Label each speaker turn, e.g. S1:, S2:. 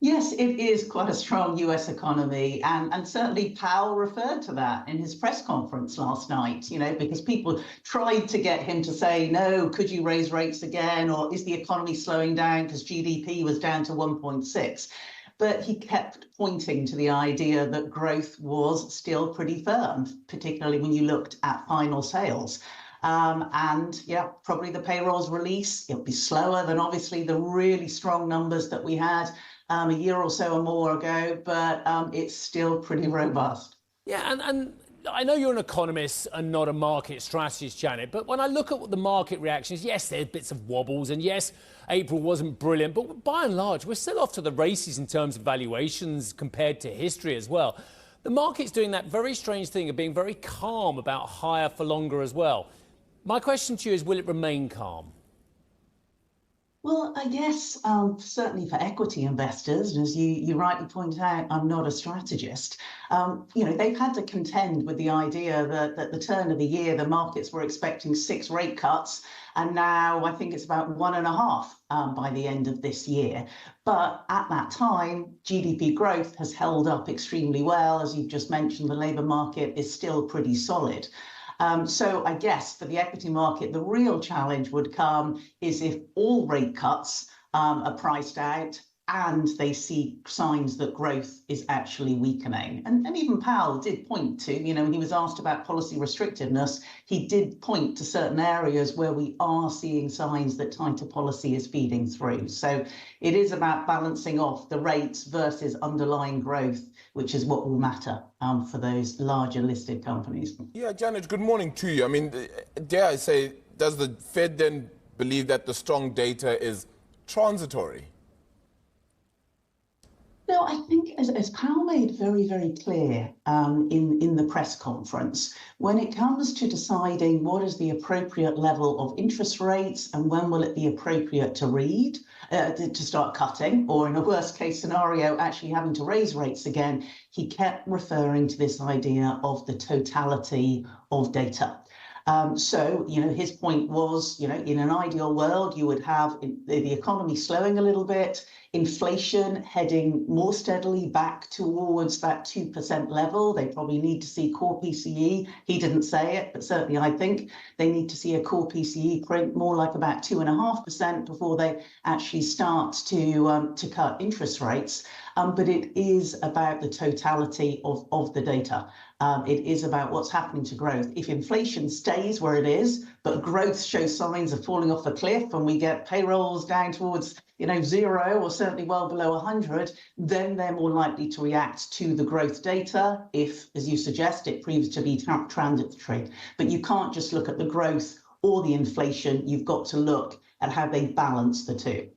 S1: Yes, it is quite a strong US economy. And certainly Powell referred to that in his press conference last night, because people tried to get him to say, no, could you raise rates again? Or is the economy slowing down because GDP was down to 1.6? But he kept pointing to the idea that growth was still pretty firm, particularly when you looked at final sales. And yeah, probably the payrolls release, it'll be slower than obviously the really strong numbers that we had a year or so or more ago, but it's still pretty robust.
S2: Yeah, and I know you're an economist and not a market strategist, Janet, but when I look at what the market reactions, yes, there's bits of wobbles, and yes, April wasn't brilliant, but by and large, we're still off to the races in terms of valuations compared to history as well. The market's doing that very strange thing of being very calm about higher for longer as well. My question to you is, will it remain calm?
S1: Well, I guess certainly for equity investors, and as you rightly point out, I'm not a strategist. They've had to contend with the idea that at the turn of the year, the markets were expecting 6 rate cuts, and now I think it's about 1.5 by the end of this year. But at that time, GDP growth has held up extremely well. As you've just mentioned, the labour market is still pretty solid. So I guess for the equity market, the real challenge would come is if all rate cuts are priced out and they see signs that growth is actually weakening. And even Powell did point to, when he was asked about policy restrictiveness, he did point to certain areas where we are seeing signs that tighter policy is feeding through. So it is about balancing off the rates versus underlying growth, which is what will matter for those larger listed companies.
S3: Yeah, Janet, good morning to you. I mean, dare I say, does the Fed then believe that the strong data is transitory?
S1: No, I think as Powell made very, very clear in the press conference, when it comes to deciding what is the appropriate level of interest rates and when will it be appropriate to start cutting, or in a worst case scenario, actually having to raise rates again, he kept referring to this idea of the totality of data. So, his point was, in an ideal world, you would have the economy slowing a little bit, inflation heading more steadily back towards that 2% level. They probably need to see core PCE. He didn't say it, but certainly I think they need to see a core PCE print more like about 2.5% before they actually start to cut interest rates. But it is about the totality of the data. It is about what's happening to growth. If inflation stays where it is, but growth shows signs of falling off a cliff and we get payrolls down towards 0 or certainly well below 100, then they're more likely to react to the growth data if, as you suggest, it proves to be transitory. But you can't just look at the growth or the inflation. You've got to look at how they balance the two.